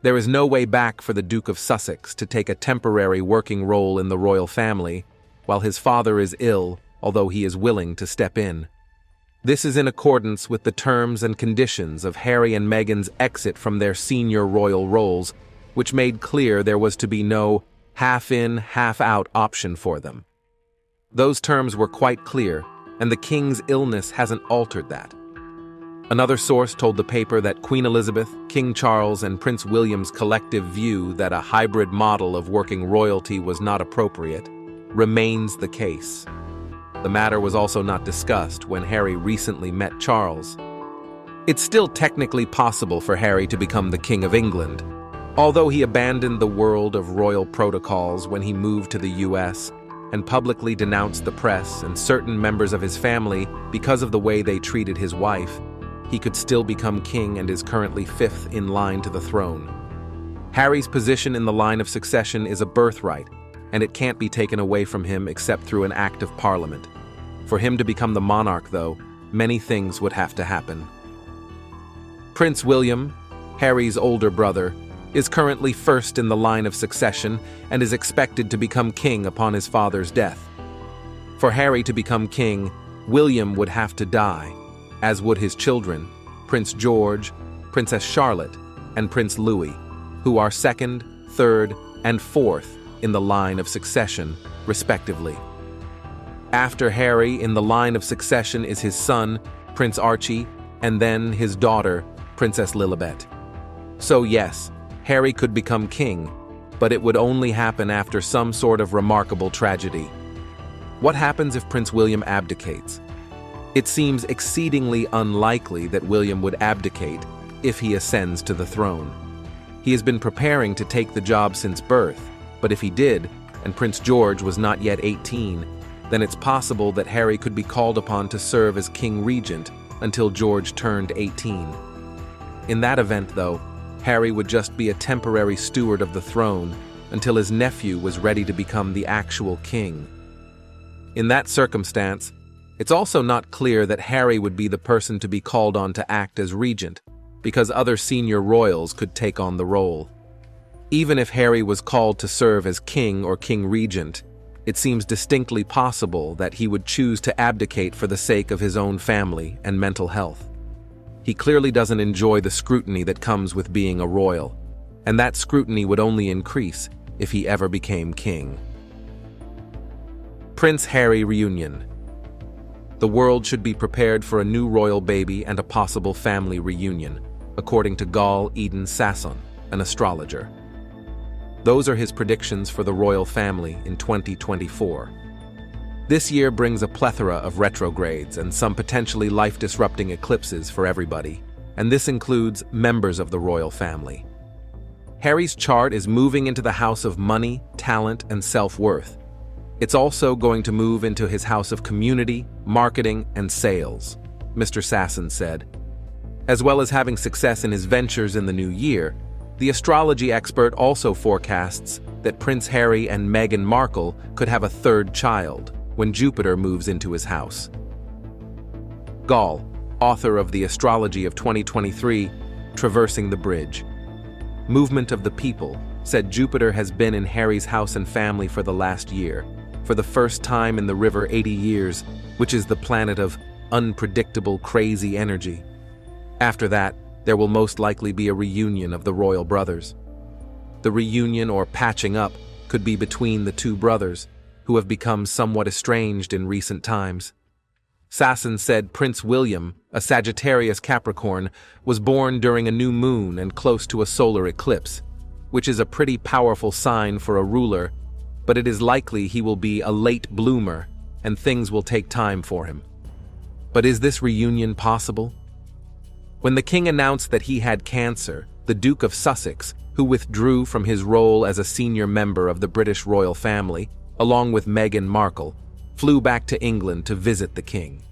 There is no way back for the Duke of Sussex to take a temporary working role in the royal family, while his father is ill, although he is willing to step in. This is in accordance with the terms and conditions of Harry and Meghan's exit from their senior royal roles, which made clear there was to be no half-in, half-out option for them. Those terms were quite clear, and the king's illness hasn't altered that. Another source told the paper that Queen Elizabeth, King Charles, and Prince William's collective view that a hybrid model of working royalty was not appropriate remains the case. The matter was also not discussed when Harry recently met Charles. It's still technically possible for Harry to become the King of England, although he abandoned the world of royal protocols when he moved to the US and publicly denounced the press and certain members of his family because of the way they treated his wife. He could still become king and is currently 5th in line to the throne. Harry's position in the line of succession is a birthright, and it can't be taken away from him except through an act of parliament. For him to become the monarch, though, many things would have to happen. Prince William, Harry's older brother, is currently first in the line of succession and is expected to become king upon his father's death. For Harry to become king, William would have to die, as would his children, Prince George, Princess Charlotte, and Prince Louis, who are 2nd, 3rd, and 4th in the line of succession, respectively. After Harry, in the line of succession is his son, Prince Archie, and then his daughter, Princess Lilibet. So yes, Harry could become king, but it would only happen after some sort of remarkable tragedy. What happens if Prince William abdicates? It seems exceedingly unlikely that William would abdicate if he ascends to the throne. He has been preparing to take the job since birth, but if he did, and Prince George was not yet 18, then it's possible that Harry could be called upon to serve as King Regent until George turned 18. In that event, though, Harry would just be a temporary steward of the throne until his nephew was ready to become the actual king. In that circumstance, it's also not clear that Harry would be the person to be called on to act as regent, because other senior royals could take on the role. Even if Harry was called to serve as king or king regent, it seems distinctly possible that he would choose to abdicate for the sake of his own family and mental health. He clearly doesn't enjoy the scrutiny that comes with being a royal, and that scrutiny would only increase if he ever became king. Prince Harry reunion. The world should be prepared for a new royal baby and a possible family reunion, according to Gall Eden Sasson, an astrologer. Those are his predictions for the royal family in 2024. This year brings a plethora of retrogrades and some potentially life-disrupting eclipses for everybody, and this includes members of the royal family. Harry's chart is moving into the house of money, talent, and self-worth. It's also going to move into his house of community, marketing, and sales, Mr. Sasson said. As well as having success in his ventures in the new year, the astrology expert also forecasts that Prince Harry and Meghan Markle could have a third child when Jupiter moves into his house. Gall, author of the Astrology of 2023, Traversing the Bridge. Movement of the People, said Jupiter has been in Harry's house and family for the last year, for the first time in the river 80 years, which is the planet of unpredictable, crazy energy. After that, there will most likely be a reunion of the royal brothers. The reunion or patching up could be between the two brothers, who have become somewhat estranged in recent times. Sasson said Prince William, a Sagittarius Capricorn, was born during a new moon and close to a solar eclipse, which is a pretty powerful sign for a ruler, but it is likely he will be a late bloomer and things will take time for him. But is this reunion possible? When the king announced that he had cancer, the Duke of Sussex, who withdrew from his role as a senior member of the British royal family, along with Meghan Markle, flew back to England to visit the king.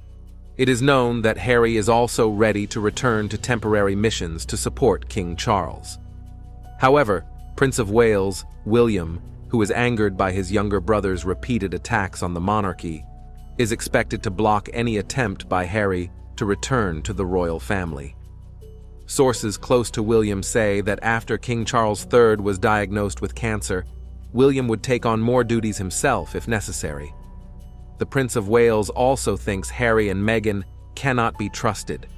It is known that Harry is also ready to return to temporary missions to support King Charles. However, Prince of Wales, William, who is angered by his younger brother's repeated attacks on the monarchy, is expected to block any attempt by Harry to return to the royal family. Sources close to William say that after King Charles III was diagnosed with cancer, William would take on more duties himself if necessary. The Prince of Wales also thinks Harry and Meghan cannot be trusted.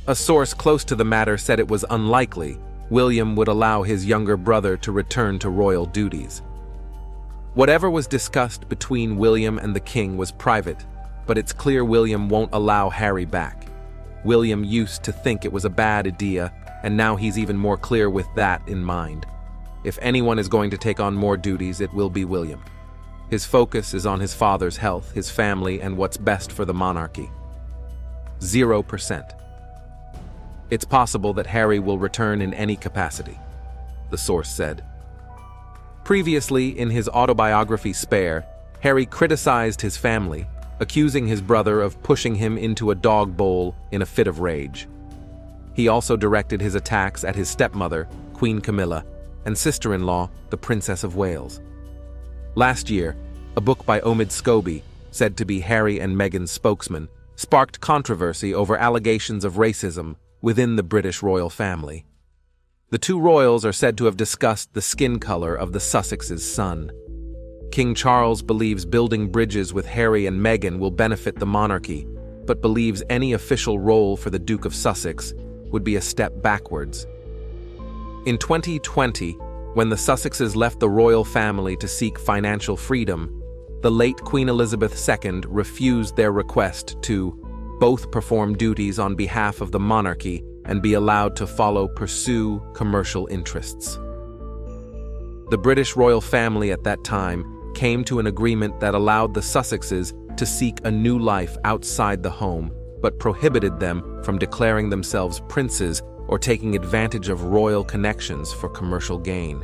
A source close to the matter said it was unlikely William would allow his younger brother to return to royal duties. Whatever was discussed between William and the king was private, but it's clear William won't allow Harry back. William used to think it was a bad idea, and now he's even more clear with that in mind. If anyone is going to take on more duties, it will be William. His focus is on his father's health, his family, and what's best for the monarchy. 0%. It's possible that Harry will return in any capacity, the source said. Previously, in his autobiography Spare, Harry criticized his family, accusing his brother of pushing him into a dog bowl in a fit of rage. He also directed his attacks at his stepmother, Queen Camilla, and sister-in-law, the Princess of Wales. Last year, a book by Omid Scobie, said to be Harry and Meghan's spokesman, sparked controversy over allegations of racism within the British royal family. The two royals are said to have discussed the skin color of the Sussex's son. King Charles believes building bridges with Harry and Meghan will benefit the monarchy, but believes any official role for the Duke of Sussex would be a step backwards. In 2020, when the Sussexes left the royal family to seek financial freedom, the late Queen Elizabeth II refused their request to both perform duties on behalf of the monarchy and be allowed to pursue commercial interests. The British royal family at that time came to an agreement that allowed the Sussexes to seek a new life outside the home, but prohibited them from declaring themselves princes or taking advantage of royal connections for commercial gain.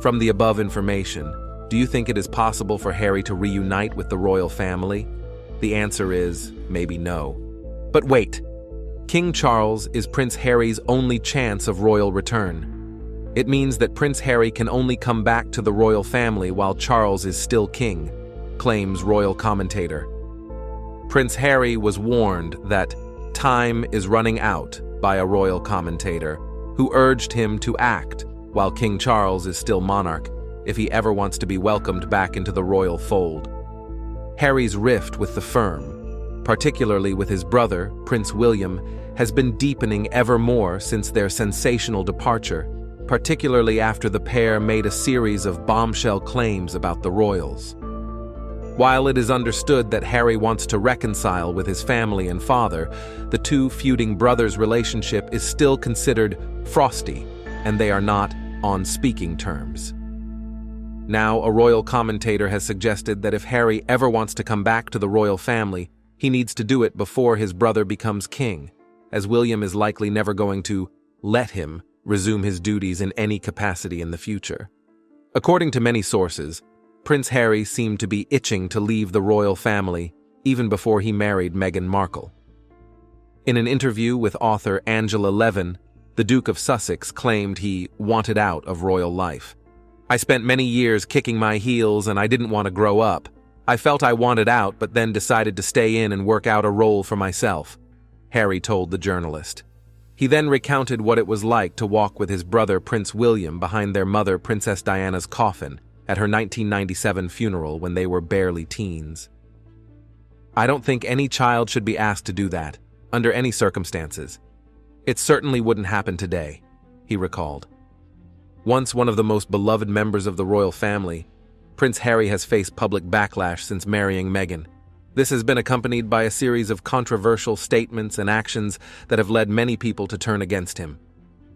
From the above information, do you think it is possible for Harry to reunite with the royal family? The answer is maybe no. But wait, King Charles is Prince Harry's only chance of royal return. It means that Prince Harry can only come back to the royal family while Charles is still king, claims royal commentator. Prince Harry was warned that time is running out by a royal commentator who urged him to act while King Charles is still monarch if he ever wants to be welcomed back into the royal fold. Harry's rift with the firm, particularly with his brother, Prince William, has been deepening ever more since their sensational departure, particularly after the pair made a series of bombshell claims about the royals. While it is understood that Harry wants to reconcile with his family and father, the two feuding brothers' relationship is still considered frosty, and they are not on speaking terms. Now, a royal commentator has suggested that if Harry ever wants to come back to the royal family, he needs to do it before his brother becomes king, as William is likely never going to let him resume his duties in any capacity in the future. According to many sources, Prince Harry seemed to be itching to leave the royal family even before he married Meghan Markle. In an interview with author Angela Levin, the Duke of Sussex claimed he wanted out of royal life. "I spent many years kicking my heels and I didn't want to grow up. I felt I wanted out but then decided to stay in and work out a role for myself," Harry told the journalist. He then recounted what it was like to walk with his brother Prince William behind their mother Princess Diana's coffin at her 1997 funeral when they were barely teens. "I don't think any child should be asked to do that, under any circumstances. It certainly wouldn't happen today," he recalled. Once one of the most beloved members of the royal family, Prince Harry has faced public backlash since marrying Meghan. This has been accompanied by a series of controversial statements and actions that have led many people to turn against him.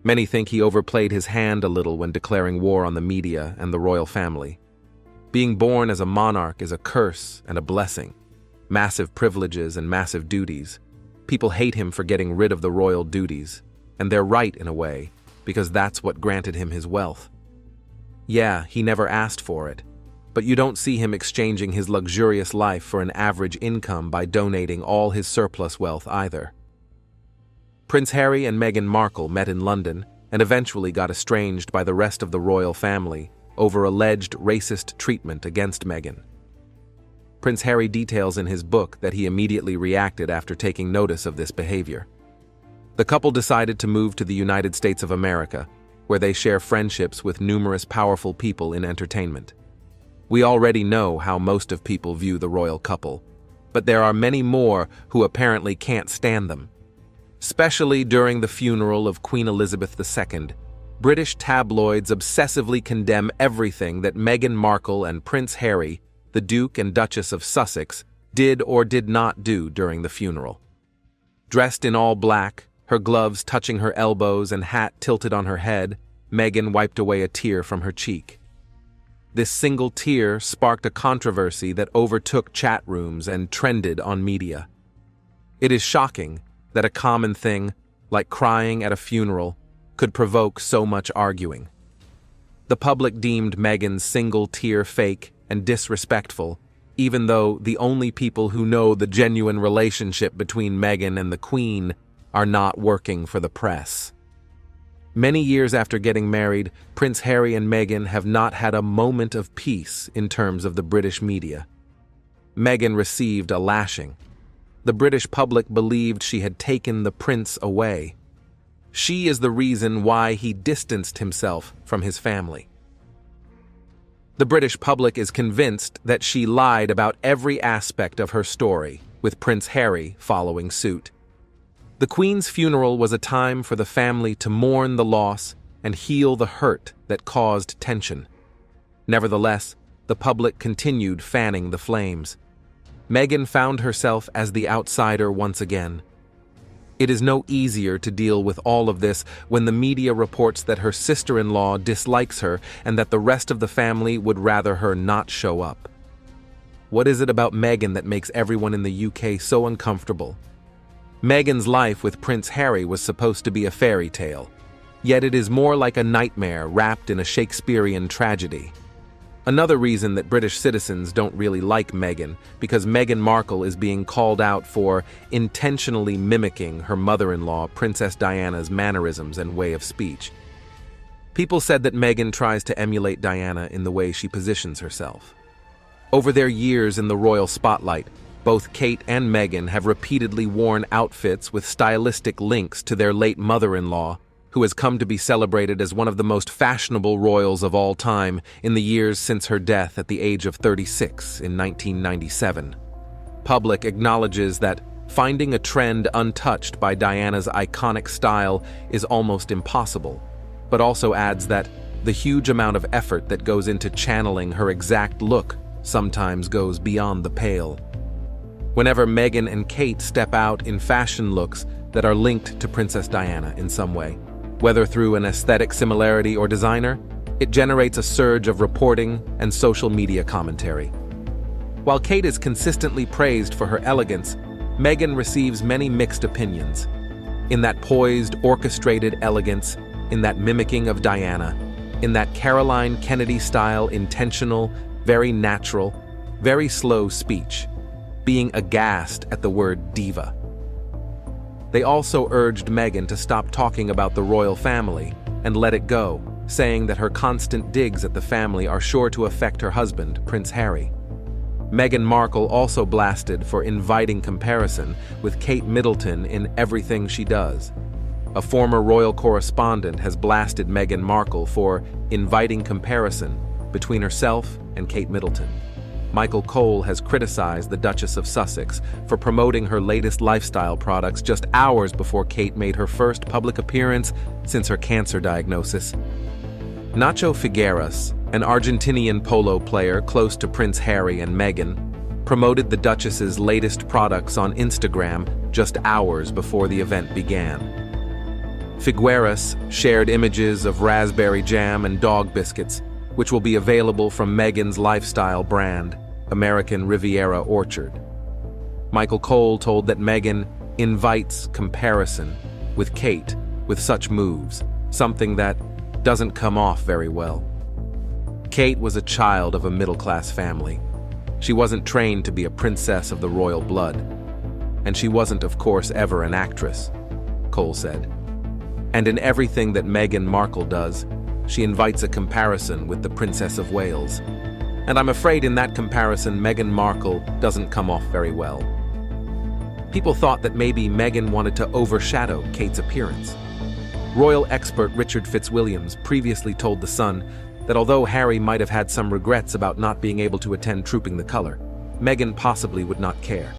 Many think he overplayed his hand a little when declaring war on the media and the royal family. Being born as a monarch is a curse and a blessing. Massive privileges and massive duties. People hate him for getting rid of the royal duties, and they're right in a way, because that's what granted him his wealth. Yeah, he never asked for it, but you don't see him exchanging his luxurious life for an average income by donating all his surplus wealth either. Prince Harry and Meghan Markle met in London and eventually got estranged by the rest of the royal family over alleged racist treatment against Meghan. Prince Harry details in his book that he immediately reacted after taking notice of this behavior. The couple decided to move to the United States of America, where they share friendships with numerous powerful people in entertainment. We already know how most of people view the royal couple, but there are many more who apparently can't stand them. Especially during the funeral of Queen Elizabeth II, British tabloids obsessively condemn everything that Meghan Markle and Prince Harry, the Duke and Duchess of Sussex, did or did not do during the funeral. Dressed in all black, her gloves touching her elbows and hat tilted on her head, Meghan wiped away a tear from her cheek. This single tear sparked a controversy that overtook chat rooms and trended on media. It is shocking that a common thing, like crying at a funeral, could provoke so much arguing. The public deemed Meghan's single tear fake and disrespectful, even though the only people who know the genuine relationship between Meghan and the Queen are not working for the press. Many years after getting married, Prince Harry and Meghan have not had a moment of peace in terms of the British media. Meghan received a lashing. The British public believed she had taken the prince away. She is the reason why he distanced himself from his family. The British public is convinced that she lied about every aspect of her story, with Prince Harry following suit. The Queen's funeral was a time for the family to mourn the loss and heal the hurt that caused tension. Nevertheless, the public continued fanning the flames. Meghan found herself as the outsider once again. It is no easier to deal with all of this when the media reports that her sister-in-law dislikes her and that the rest of the family would rather her not show up. What is it about Meghan that makes everyone in the UK so uncomfortable? Meghan's life with Prince Harry was supposed to be a fairy tale, yet it is more like a nightmare wrapped in a Shakespearean tragedy. Another reason that British citizens don't really like Meghan, because Meghan Markle is being called out for intentionally mimicking her mother-in-law, Princess Diana's mannerisms and way of speech. People said that Meghan tries to emulate Diana in the way she positions herself. Over their years in the royal spotlight, both Kate and Meghan have repeatedly worn outfits with stylistic links to their late mother-in-law, who has come to be celebrated as one of the most fashionable royals of all time in the years since her death at the age of 36 in 1997. Public acknowledges that finding a trend untouched by Diana's iconic style is almost impossible, but also adds that the huge amount of effort that goes into channeling her exact look sometimes goes beyond the pale. Whenever Meghan and Kate step out in fashion looks that are linked to Princess Diana in some way, whether through an aesthetic similarity or designer, it generates a surge of reporting and social media commentary. While Kate is consistently praised for her elegance, Meghan receives many mixed opinions. In that poised, orchestrated elegance, in that mimicking of Diana, in that Caroline Kennedy-style intentional, very natural, very slow speech, being aghast at the word diva. They also urged Meghan to stop talking about the royal family and let it go, saying that her constant digs at the family are sure to affect her husband, Prince Harry. Meghan Markle also blasted for inviting comparison with Kate Middleton in everything she does. A former royal correspondent has blasted Meghan Markle for inviting comparison between herself and Kate Middleton. Michael Cole has criticized the Duchess of Sussex for promoting her latest lifestyle products just hours before Kate made her first public appearance since her cancer diagnosis. Nacho Figueras, an Argentinian polo player close to Prince Harry and Meghan, promoted the Duchess's latest products on Instagram just hours before the event began. Figueras shared images of raspberry jam and dog biscuits, which will be available from Meghan's lifestyle brand, American Riviera Orchard. Michael Cole told that Meghan invites comparison with Kate with such moves, something that doesn't come off very well. Kate was a child of a middle-class family. She wasn't trained to be a princess of the royal blood. And she wasn't, of course, ever an actress, Cole said. And in everything that Meghan Markle does, she invites a comparison with the Princess of Wales. And I'm afraid in that comparison, Meghan Markle doesn't come off very well. People thought that maybe Meghan wanted to overshadow Kate's appearance. Royal expert Richard Fitzwilliams previously told The Sun that although Harry might have had some regrets about not being able to attend Trooping the Colour, Meghan possibly would not care.